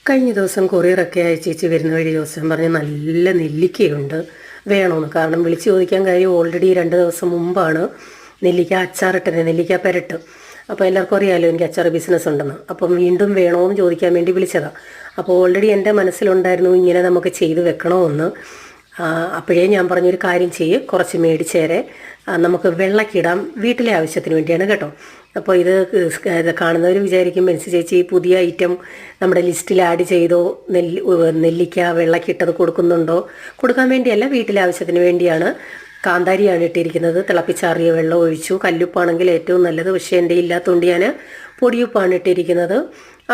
കഴിഞ്ഞ ദിവസം കൊറിയറൊക്കെ അയച്ചേച്ച് വരുന്ന വഴി ജോസൻ പറഞ്ഞ് നല്ല നെല്ലിക്കയുണ്ട് വേണമെന്ന്. കാരണം വിളിച്ച് ചോദിക്കാൻ കാര്യം ഓൾറെഡി 2 ദിവസം മുമ്പാണ് നെല്ലിക്ക അച്ചാറിട്ടത്, നെല്ലിക്ക പെരട്ട്. അപ്പോൾ എല്ലാവർക്കും അറിയാമല്ലോ എനിക്ക് അച്ചാർ ബിസിനസ് ഉണ്ടെന്ന്. അപ്പം വീണ്ടും വേണമെന്ന് ചോദിക്കാൻ വേണ്ടി വിളിച്ചതാണ്. അപ്പോൾ ഓൾറെഡി എൻ്റെ മനസ്സിലുണ്ടായിരുന്നു ഇങ്ങനെ നമുക്ക് ചെയ്ത് വെക്കണമെന്ന്. അപ്പോഴേ ഞാൻ പറഞ്ഞൊരു കാര്യം ചെയ്യ്, കുറച്ച് മേടിച്ചേരെ നമുക്ക് വെള്ളക്കിടാം, വീട്ടിലെ ആവശ്യത്തിന് വേണ്ടിയാണ് കേട്ടോ. അപ്പോൾ ഇത് കാണുന്നവർ വിചാരിക്കും മെൻസ് ചേച്ചി പുതിയ ഐറ്റം നമ്മുടെ ലിസ്റ്റിൽ ആഡ് ചെയ്തോ, നെല്ലിക്ക വെള്ളക്കിട്ടത് കൊടുക്കുന്നുണ്ടോ? കൊടുക്കാൻ വേണ്ടിയല്ല, വീട്ടിലെ ആവശ്യത്തിന് വേണ്ടിയാണ്. കാന്താരിയാണ് ഇട്ടിരിക്കുന്നത്. തിളപ്പിച്ചാറിയ വെള്ളം ഒഴിച്ചു. കല്ലുപ്പാണെങ്കിൽ ഏറ്റവും നല്ലത്, പക്ഷേ എൻ്റെ ഇല്ലാത്തതുകൊണ്ട് ഞാൻ പൊടിയുപ്പാണ് ഇട്ടിരിക്കുന്നത്.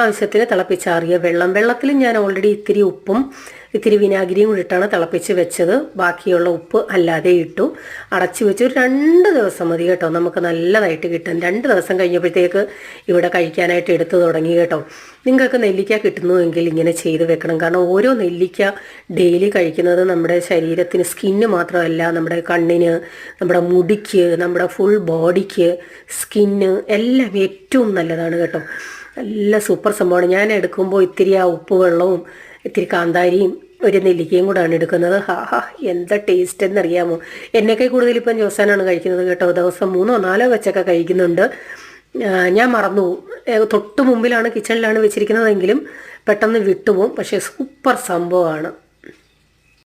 ആവശ്യത്തിന് തിളപ്പിച്ചാറിയ വെള്ളത്തിൽ ഞാൻ ഓൾറെഡി ഇത്തിരി ഉപ്പും ഇത്തിരി വിനാഗിരിയും കൂടി ഇട്ടാണ് തിളപ്പിച്ച് വെച്ചത്. ബാക്കിയുള്ള ഉപ്പ് അല്ലാതെ ഇട്ടു, അടച്ചു വെച്ച് ഒരു 2 ദിവസം മതി കേട്ടോ, നമുക്ക് നല്ലതായിട്ട് കിട്ടും. 2 ദിവസം കഴിഞ്ഞപ്പോഴത്തേക്ക് ഇവിടെ കഴിക്കാനായിട്ട് എടുത്തു തുടങ്ങി കേട്ടോ. നിങ്ങൾക്ക് നെല്ലിക്ക കിട്ടുന്നുവെങ്കിൽ ഇങ്ങനെ ചെയ്ത് വെക്കണം. കാരണം ഓരോ നെല്ലിക്ക ഡെയിലി കഴിക്കുന്നത് നമ്മുടെ ശരീരത്തിന്, സ്കിന്ന് മാത്രമല്ല, നമ്മുടെ കണ്ണിന്, നമ്മുടെ മുടിക്ക്, നമ്മുടെ ഫുൾ ബോഡിക്ക്, സ്കിന്ന് എല്ലാം ഏറ്റവും നല്ലതാണ് കേട്ടോ. നല്ല സൂപ്പർ സംഭവമാണ്. ഞാൻ എടുക്കുമ്പോൾ ഇത്തിരി ആ ഉപ്പ് വെള്ളവും ഇത്തിരി കാന്താരിയും ഒരു നെല്ലിക്കയും കൂടാണ് എടുക്കുന്നത്. എന്താ ടേസ്റ്റ് എന്നറിയാമോ? എന്നൊക്കെ കൂടുതൽ ഇപ്പം ജോസാനാണ് കഴിക്കുന്നത് കേട്ടോ. ദിവസം 3ഓ 4ഓ വെച്ചൊക്കെ കഴിക്കുന്നുണ്ട്. ഞാൻ മറന്നു പോകും. തൊട്ട് മുമ്പിലാണ്, കിച്ചണിലാണ് വെച്ചിരിക്കുന്നതെങ്കിലും പെട്ടെന്ന് വിട്ടുപോകും. പക്ഷേ സൂപ്പർ സംഭവമാണ്.